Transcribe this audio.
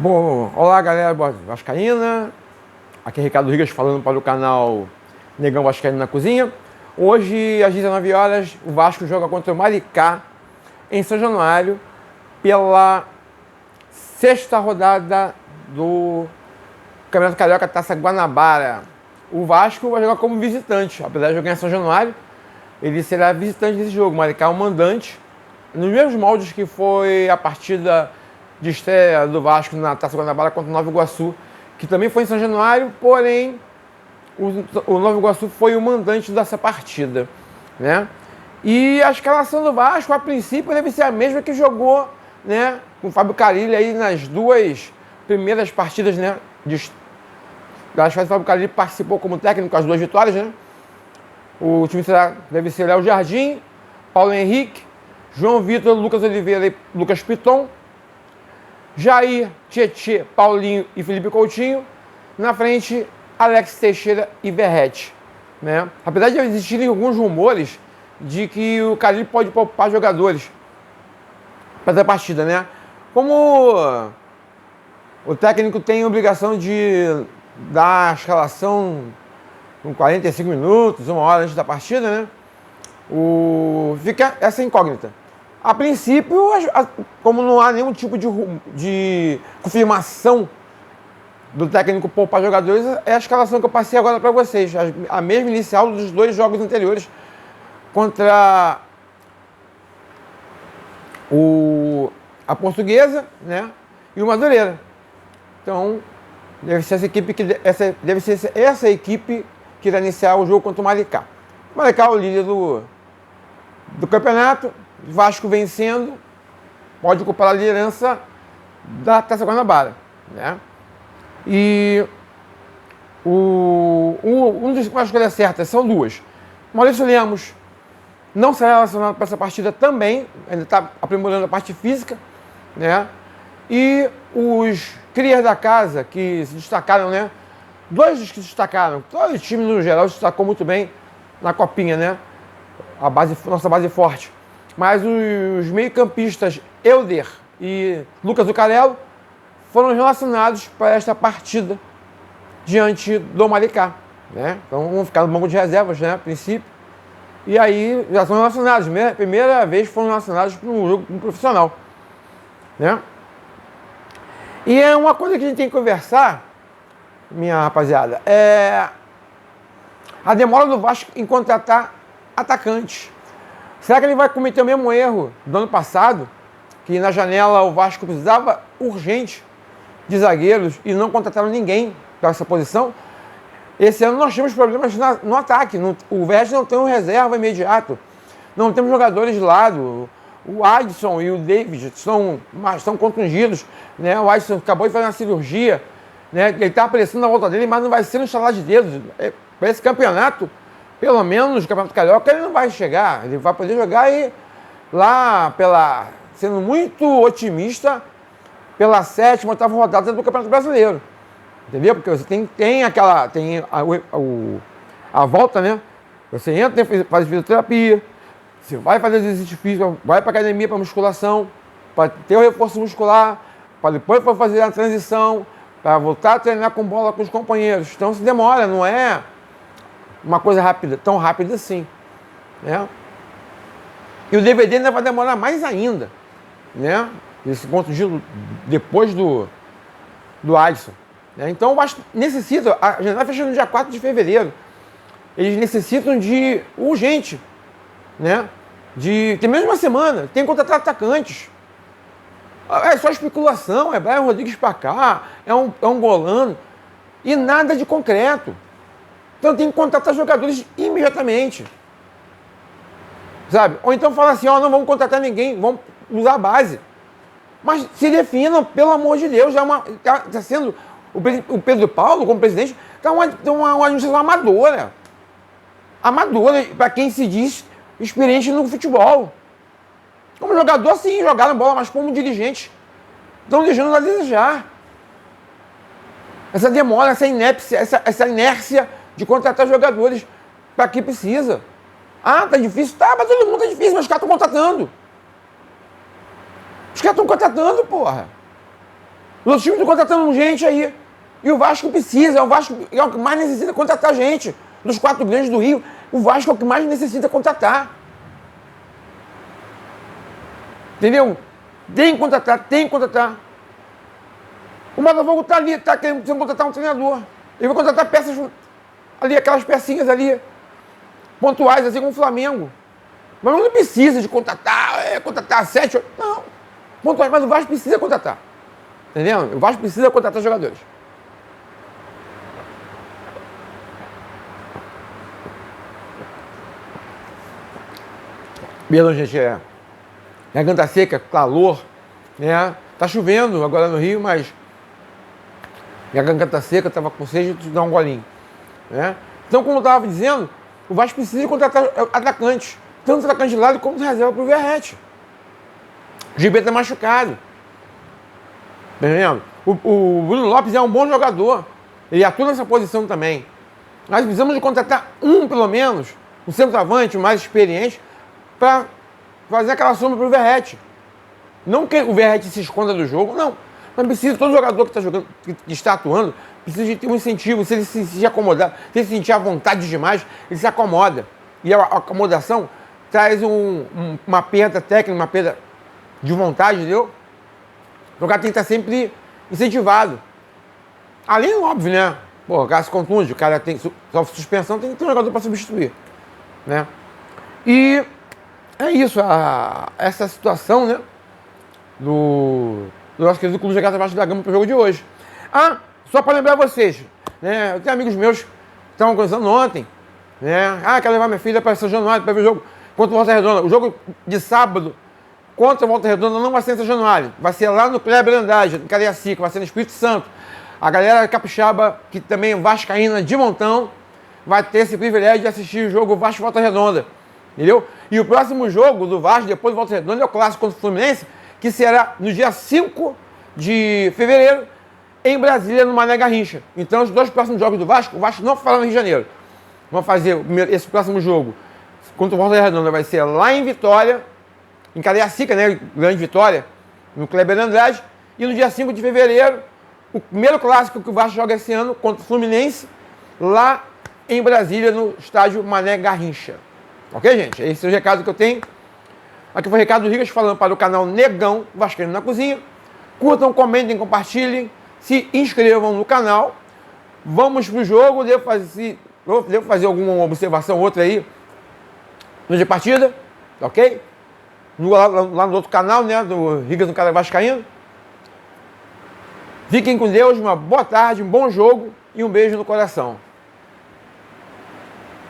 Bom, olá galera vascaína, aqui é Ricardo Rigas falando para o canal Negão Vascaíno na Cozinha. Hoje às 19 horas o Vasco joga contra o Maricá em São Januário pela sexta rodada do Campeonato Carioca Taça Guanabara. O Vasco vai jogar como visitante, apesar de jogar em São Januário, ele será visitante desse jogo. O Maricá é o mandante, nos mesmos moldes que foi a partida de estreia do Vasco na Taça Guanabara contra o Nova Iguaçu, que também foi em São Januário, porém o Nova Iguaçu foi o mandante dessa partida, né? E a escalação do Vasco, a princípio, deve ser a mesma que jogou, né, com o Fábio Carille aí nas duas primeiras partidas, né, das fases. O Fábio Carille participou como técnico, as duas vitórias, né? O time deve ser Léo Jardim, Paulo Henrique, João Vitor, Lucas Oliveira e Lucas Piton, Jair, Tietê, Paulinho e Felipe Coutinho. Na frente, Alex Teixeira e Verratti, né? Apesar de existirem alguns rumores de que o Carille pode poupar jogadores para essa partida, né? Como o técnico tem a obrigação de dar a escalação com 45 minutos, uma hora antes da partida, né? Fica essa incógnita. A princípio, como não há nenhum tipo de confirmação do técnico poupar jogadores, é a escalação que eu passei agora para vocês. A mesma inicial dos dois jogos anteriores contra a Portuguesa, né, e o Madureira. Então, deve ser essa equipe que irá iniciar o jogo contra o Maricá. O Maricá é o líder do campeonato. Vasco vencendo, pode ocupar a liderança da Taça Guanabara, né? E um dos que escolhas certas são duas. Maurício Lemos não será relacionado para essa partida também, ainda está aprimorando a parte física, né? E os crias da casa que se destacaram, né? Dois dos que se destacaram, todo o time no geral se destacou muito bem na copinha, né? Nossa base forte. Mas os meio-campistas Elder e Lucas Zucarello foram relacionados para esta partida diante do Maricá, né? Então vão ficar no banco de reservas, né, a princípio. E aí já são relacionados, primeira vez foram relacionados para um jogo profissional, né? E é uma coisa que a gente tem que conversar, minha rapaziada, é a demora do Vasco em contratar atacantes. Será que ele vai cometer o mesmo erro do ano passado, que na janela o Vasco precisava urgente de zagueiros e não contrataram ninguém para essa posição? Esse ano nós temos problemas no ataque. O Verratti não tem um reserva imediato. Não temos jogadores de lado. O Adson e o David estão contundidos, né? O Adson acabou de fazer uma cirurgia, né? Ele está aparecendo na volta dele, mas não vai ser no estalar de dedos. Para esse campeonato, pelo menos no Campeonato Carioca, ele não vai chegar. Ele vai poder jogar aí lá sendo muito otimista, pela sétima, oitava rodada do Campeonato Brasileiro. Entendeu? Porque você tem a volta, né? Você entra, faz fisioterapia, você vai fazer exercício físico, vai para academia para musculação, para ter o reforço muscular, para depois fazer a transição, para voltar a treinar com bola com os companheiros. Então se demora, não é uma coisa rápida, tão rápida assim, né? E o DVD ainda vai demorar mais ainda, né? Esse ponto de depois do Adson, né? Então o Vasco necessita, a janela fecha no dia 4 de fevereiro, eles necessitam de urgente, né? Tem menos uma semana, tem que contratar atacantes. É só especulação, é Brian Rodrigues para cá, é um golano, e nada de concreto. Então tem que contratar jogadores imediatamente, sabe? Ou então fala assim, não vamos contratar ninguém, vamos usar a base. Mas se definam, pelo amor de Deus, está sendo o Pedro Paulo, como presidente, está uma administração amadora. Amadora, para quem se diz experiente no futebol. Como jogador, sim, jogaram bola, mas como dirigente, estão deixando a desejar. Essa demora, essa inércia de contratar jogadores para que precisa. Tá difícil? Tá, mas todo mundo tá difícil, mas os caras estão contratando. Os caras estão contratando, porra. Os outros times estão contratando gente aí. E o Vasco precisa, o Vasco é o que mais necessita contratar gente. Dos 4 grandes do Rio, o Vasco é o que mais necessita contratar. Entendeu? Tem que contratar, tem que contratar. O Botafogo está ali, está querendo contratar um treinador. Ele vai contratar peças ali, aquelas pecinhas ali, pontuais, assim como o Flamengo. Mas não precisa de contratar 7, 8, não. Pontuais, mas o Vasco precisa contratar. Entendeu? O Vasco precisa contratar jogadores. Perdão, gente, garganta seca, calor, né? Tá chovendo agora no Rio, mas minha garganta seca, tava com sede de dar um golinho, né? Então, como eu estava dizendo, o Vasco precisa contratar atacantes, tanto atacante de lado como de reserva para o Verratti. O Gilberto tá machucado. Tá entendendo? O Bruno Lopes é um bom jogador, ele atua nessa posição também. Nós precisamos de contratar pelo menos, um centroavante mais experiente, para fazer aquela sombra para o Verratti. Não que o Verratti se esconda do jogo, não. Mas precisa, todo jogador que está jogando, que está atuando, precisa de ter um incentivo. Se ele se acomodar, se ele sentir à vontade demais, ele se acomoda. E a acomodação traz uma perda técnica, uma perda de vontade, entendeu? O cara tem que estar sempre incentivado. Além, óbvio, né? Pô, o cara se contunde, o cara sofre suspensão, tem que ter um jogador para substituir, né? E é isso, essa situação, né? Do nosso querido Clube de Regatas Vasco da Gama para o jogo de hoje. Só para lembrar vocês, né? Eu tenho amigos meus que estavam conversando ontem, né? Quero levar minha filha para São Januário para ver o jogo contra o Volta Redonda. O jogo de sábado contra o Volta Redonda não vai ser em São Januário, vai ser lá no Kleber Andrade, em Cariacica, vai ser no Espírito Santo. A galera capixaba, que também é vascaína de montão, vai ter esse privilégio de assistir o jogo Vasco Volta Redonda, entendeu? E o próximo jogo do Vasco, depois do Volta Redonda, é o clássico contra o Fluminense, que será no dia 5 de fevereiro, em Brasília, no Mané Garrincha. Então, os 2 próximos jogos do Vasco, o Vasco não fará no Rio de Janeiro. Vamos fazer esse próximo jogo contra o Volta Redonda, vai ser lá em Vitória, em Cariacica, né, Grande Vitória, no Kleber Andrade. E no dia 5 de fevereiro, o primeiro clássico que o Vasco joga esse ano contra o Fluminense, lá em Brasília, no estádio Mané Garrincha. Ok, gente? Esse é o recado que eu tenho. Aqui foi o Ricardo Rigas falando para o canal Negão Vascaíno na Cozinha. Curtam, comentem, compartilhem, se inscrevam no canal. Vamos pro jogo. Devo fazer alguma observação outra aí no dia de partida, ok? Lá no outro canal, né, do Rigas no canal Vascaíno. Fiquem com Deus, uma boa tarde, um bom jogo e um beijo no coração.